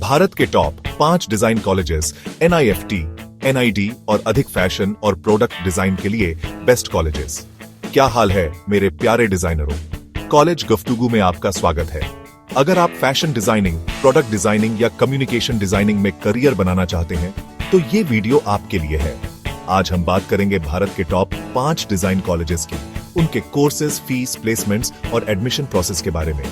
भारत के top 5 design colleges NIFT, NID और अधिक फैशन और प्रोडक्ट डिजाइन के लिए बेस्ट कॉलेजेस। क्या हाल है मेरे प्यारे डिजाइनरों, कॉलेज गुफ्तगू में आपका स्वागत है। अगर आप फैशन डिजाइनिंग, प्रोडक्ट डिजाइनिंग या कम्युनिकेशन डिजाइनिंग में करियर बनाना चाहते हैं तो ये वीडियो आपके लिए है। आज हम बात करेंगे भारत के टॉप 5 डिजाइन कॉलेजेस की, उनके कोर्सेज, फीस, प्लेसमेंट्स और एडमिशन प्रोसेस के बारे में।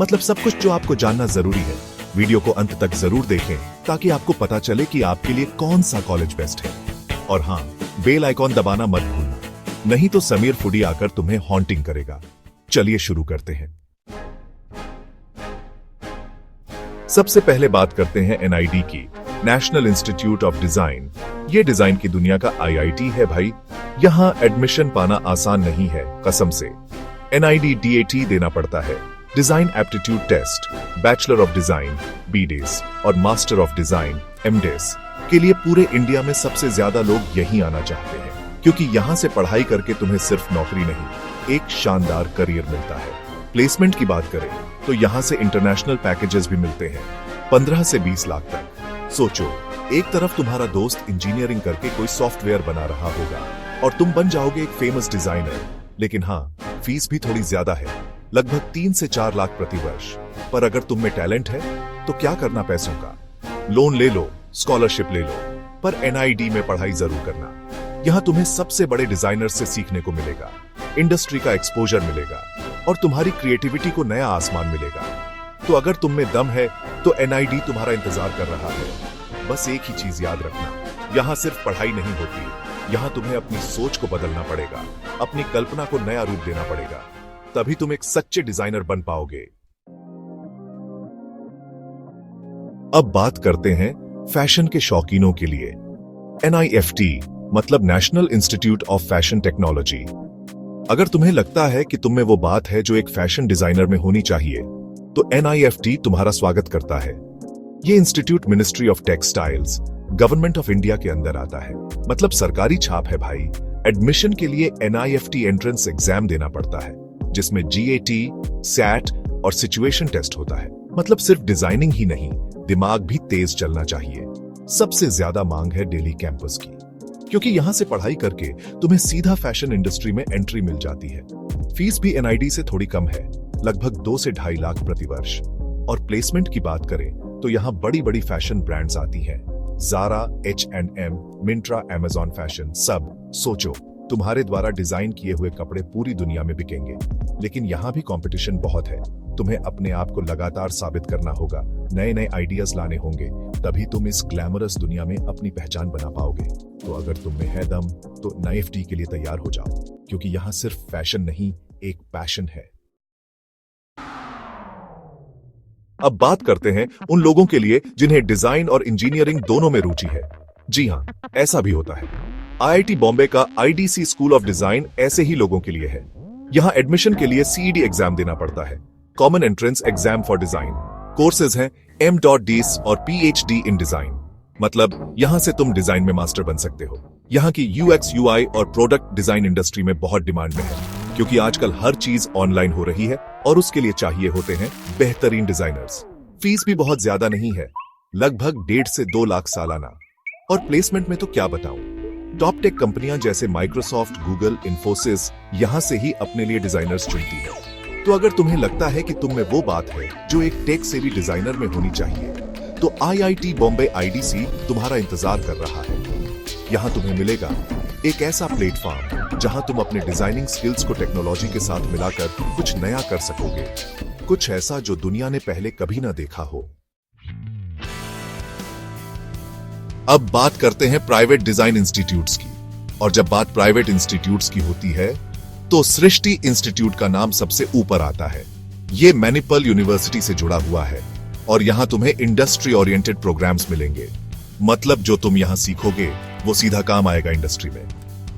मतलब सब कुछ जो आपको जानना जरूरी है। वीडियो को अंत तक जरूर देखें ताकि आपको पता चले कि आपके लिए कौन सा कॉलेज बेस्ट है। और हाँ, बेल आइकॉन दबाना मत भूलना, नहीं तो समीर फूडी आकर तुम्हें हॉन्टिंग करेगा। चलिए शुरू करते हैं। सबसे पहले बात करते हैं NID की, नेशनल इंस्टीट्यूट ऑफ डिजाइन। ये डिजाइन की दुनिया का IIT है भाई। यहां एडमिशन पाना आसान नहीं है, कसम से। NID DAT देना पड़ता है, design aptitude test, bachelor of design BDIS और मास्टर ऑफ डिजाइन MDIS के लिए पूरे इंडिया में सबसे ज्यादा लोग यहीं आना चाहते हैं, क्योंकि यहां से पढ़ाई करके तुम्हें सिर्फ नौकरी नहीं, एक शानदार करियर मिलता है। प्लेसमेंट की बात करें तो यहां से इंटरनेशनल पैकेजेस भी मिलते हैं, 15 से 20 लाख तक। सोचो, एक तरफ तुम्हारा दोस्त इंजीनियरिंग करके कोई सॉफ्टवेयर बना रहा होगा और तुम बन जाओगे एक फेमस डिजाइनर, लेकिन हाँ, फीस भी थोड़ी ज्यादा है, लगभग 3 से 4 लाख प्रति वर्ष। पर अगर तुम में टैलेंट है तो क्या करना पैसों का, लोन ले लो, स्कॉलरशिप ले लो, पर NID में पढ़ाई जरूर करना। यहां तुम्हें सबसे बड़े डिजाइनर से सीखने को मिलेगा, इंडस्ट्री का एक्सपोजर मिलेगा और तुम्हारी क्रिएटिविटी को नया आसमान मिलेगा। तो अगर तुम में दम है तो NID तुम्हारा इंतजार कर रहा है। बस एक ही चीज याद रखना, यहां सिर्फ पढ़ाई नहीं होती, यहां तुम्हें अपनी सोच को बदलना पड़ेगा, अपनी कल्पना को नया रूप देना पड़ेगा, तभी तुम एक सच्चे डिजाइनर बन पाओगे। अब बात करते हैं फैशन के शौकीनों के लिए। NIFT मतलब national institute of fashion technology. अगर तुम्हें लगता है कि तुम में वो बात है जो एक फैशन डिजाइनर में होनी चाहिए, तो NIFT तुम्हारा स्वागत करता है। ये institute ministry of textiles, government of India के अंदर आता है, मतलब सरकारी छाप है भाई। एडमिशन के लिए NIFT एंट्रेंस एग्जाम देना पड़ता है, जिसमें GAT, SAT और सिचुएशन टेस्ट होता है। मतलब सिर्फ डिजाइनिंग ही नहीं, दिमाग भी तेज चलना चाहिए। सबसे ज्यादा मांग है दिल्ली कैंपस की, क्योंकि यहां से पढ़ाई करके तुम्हें सीधा फैशन इंडस्ट्री में एंट्री मिल जाती है। फीस भी NID से थोड़ी कम है, लगभग 2 से 2.5 लाख प्रति वर्ष। और प्लेसमेंट की बात करें तो यहां बड़ी बड़ी फैशन ब्रांड्स आती हैं, Zara, H&M, Myntra, Amazon fashion, सब। सोचो, तुम्हारे द्वारा डिजाइन किए हुए कपड़े पूरी दुनिया में बिकेंगे। लेकिन यहाँ भी कंपटीशन बहुत है, तुम्हें अपने आप को लगातार साबित करना होगा, नए नए आइडियाज लाने होंगे, तभी तुम इस ग्लैमरस दुनिया में अपनी पहचान बना पाओगे। तो अगर तुम में है दम तो NIFT के लिए तैयार हो जाओ, क्योंकि यहाँ सिर्फ फैशन नहीं, एक पैशन है। अब बात करते हैं उन लोगों के लिए जिन्हें डिजाइन और इंजीनियरिंग दोनों में रुचि है। जी हाँ, ऐसा भी होता है। IIT बॉम्बे का IDC स्कूल ऑफ डिजाइन ऐसे ही लोगों के लिए है। यहां एडमिशन के लिए CED एग्जाम देना पड़ता है, common entrance exam for design. Courses हैं M.DIS और PhD इन डिजाइन। मतलब यहां से तुम डिजाइन में मास्टर बन सकते हो। यहां की UX UI और प्रोडक्ट डिजाइन इंडस्ट्री में बहुत डिमांड में है, क्योंकि आजकल हर चीज ऑनलाइन हो रही है और उसके लिए चाहिए होते हैं बेहतरीन डिजाइनर्स। फीस भी बहुत ज्यादा नहीं है, लगभग 1.5 से 2 लाख सालाना। और प्लेसमेंट में तो क्या बताऊं, टॉप टेक कंपनियां जैसे माइक्रोसॉफ्ट, गूगल, इन्फोसिस यहां से ही अपने लिए डिजाइनर्स चुनती है। तो अगर तुम्हें लगता है कि तुम में वो बात है जो एक टेक सेवी डिजाइनर में होनी चाहिए, तो IIT बॉम्बे IDC तुम्हारा इंतजार कर रहा है। यहां तुम्हें मिलेगा एक ऐसा प्लेटफॉर्म जहां तुम अपने डिजाइनिंग स्किल्स को टेक्नोलॉजी के साथ मिलाकर कुछ नया कर सकोगे, कुछ ऐसा जो दुनिया ने पहले कभी ना देखा हो। अब बात करते हैं प्राइवेट डिजाइन इंस्टीट्यूट्स की, और जब बात प्राइवेट इंस्टीट्यूट्स की होती है तो सृष्टि इंस्टीट्यूट का नाम सबसे ऊपर आता है। ये मैनिपल यूनिवर्सिटी से जुड़ा हुआ है और यहां तुम्हें इंडस्ट्री ओरिएंटेड प्रोग्राम्स मिलेंगे। मतलब जो तुम यहां सीखोगे वो सीधा काम आएगा इंडस्ट्री में।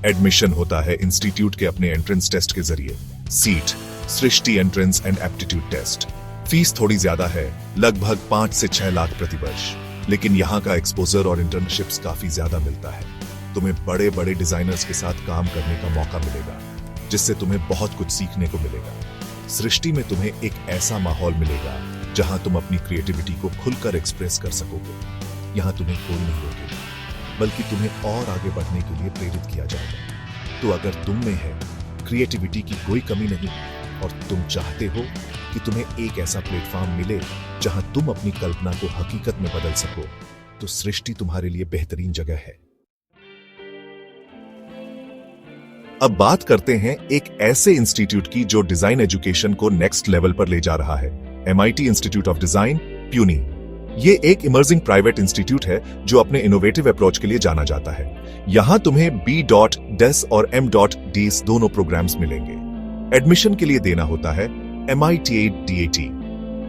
एडमिशन होता है इंस्टीट्यूट के अपने एंट्रेंस टेस्ट के जरिए, seat, Srishti entrance and aptitude test. Fees थोड़ी ज्यादा है, लगभग 5 से 6 लाख प्रति वर्ष, लेकिन यहाँ का एक्सपोजर और इंटर्नशिप्स काफी ज्यादा मिलता है। तुम्हें बड़े बड़े डिजाइनर्स के साथ काम करने का मौका मिलेगा, जिससे तुम्हें बहुत कुछ सीखने को मिलेगा। सृष्टि में तुम्हें एक ऐसा माहौल मिलेगा जहां तुम अपनी क्रिएटिविटी को खुलकर एक्सप्रेस कर सकोगे। यहाँ तुम्हें कोई नहीं रोकेगा, बल्कि तुम्हें और आगे बढ़ने के लिए प्रेरित किया जाएगा। तो अगर तुम में है क्रिएटिविटी की कोई कमी नहीं और तुम चाहते हो कि तुम्हें एक ऐसा प्लेटफॉर्म मिले जहां तुम अपनी कल्पना को हकीकत में बदल सको, तो सृष्टि तुम्हारे लिए बेहतरीन जगह है। अब बात करते हैं एक ऐसे इंस्टीट्यूट की जो डिजाइन एजुकेशन को नेक्स्ट लेवल पर ले जा रहा है, MIT institute of design, puny. ये एक इमर्जिंग प्राइवेट इंस्टीट्यूट है जो अपने इनोवेटिव अप्रोच के लिए जाना जाता है। यहां तुम्हें B.Des और M.Des दोनों प्रोग्राम्स मिलेंगे। एडमिशन के लिए देना होता है MIT-DAT।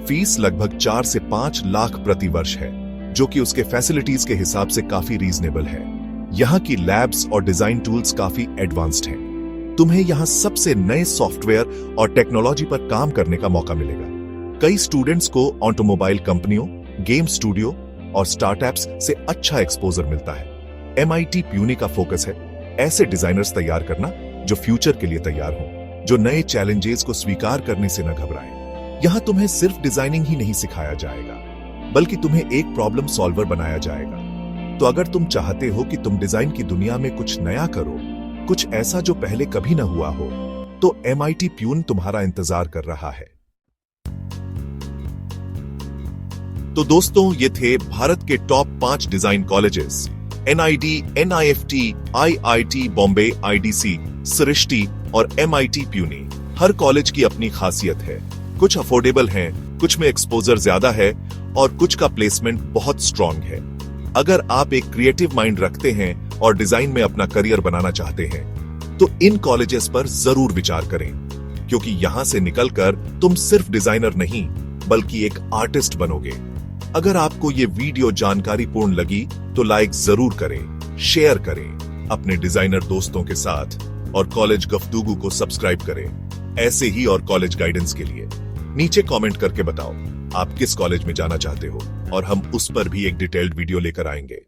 फीस लगभग 4 से 5 लाख प्रति वर्ष है, जो कि उसके फैसिलिटीज के हिसाब से काफी रीजनेबल है। यहाँ की लैब्स और डिजाइन टूल्स काफी एडवांस्ड हैं। तुम्हें यहाँ सबसे नए सॉफ्टवेयर और टेक्नोलॉजी पर काम करने का मौका मिलेगा। कई स्टूडेंट्स को ऑटोमोबाइल कंपनियों, गेम स्टूडियो और स्टार्टअप्स से अच्छा एक्सपोजर मिलता है। MIT प्यूनी का फोकस है ऐसे डिजाइनर्स तैयार करना जो फ्यूचर के लिए तैयार हों, जो नए चैलेंजेस को स्वीकार करने से न घबराएं। यहाँ तुम्हें सिर्फ डिजाइनिंग ही नहीं सिखाया जाएगा, बल्कि तुम्हें एक प्रॉब्लम सॉल्वर बनाया जाएगा। तो अगर तुम चाहते हो कि तुम डिजाइन की दुनिया में कुछ नया करो, कुछ ऐसा जो पहले कभी न हुआ हो, तो MIT प्यून तुम्हारा इंतजार कर रहा है। तो दोस्तों, ये थे भारत के top 5 design colleges, NID, NIFT, IIT Bombay, IDC, सृष्टि और MIT प्यूनी। हर कॉलेज की अपनी खासियत है। कुछ अफोर्डेबल हैं, कुछ में एक्सपोजर ज्यादा है और कुछ का प्लेसमेंट बहुत स्ट्रांग है। अगर आप एक क्रिएटिव माइंड रखते हैं और डिजाइन में अपना करियर बनाना चाहते हैं, तो इन कॉलेजेस पर जरूर विचार करें, क्योंकि यहां से निकलकर तुम सिर्फ डिजाइनर नहीं, बल्कि एक आर्टिस्ट बनोगे। अगर आपको ये वीडियो जानकारीपूर्ण लगी तो लाइक जरूर करें, शेयर करें अपने डिजाइनर दोस्तों के साथ और कॉलेज गफ्तगू को सब्सक्राइब करें। ऐसे ही और कॉलेज गाइडेंस के लिए नीचे कमेंट करके बताओ आप किस कॉलेज में जाना चाहते हो और हम उस पर भी एक डिटेल्ड वीडियो लेकर आएंगे।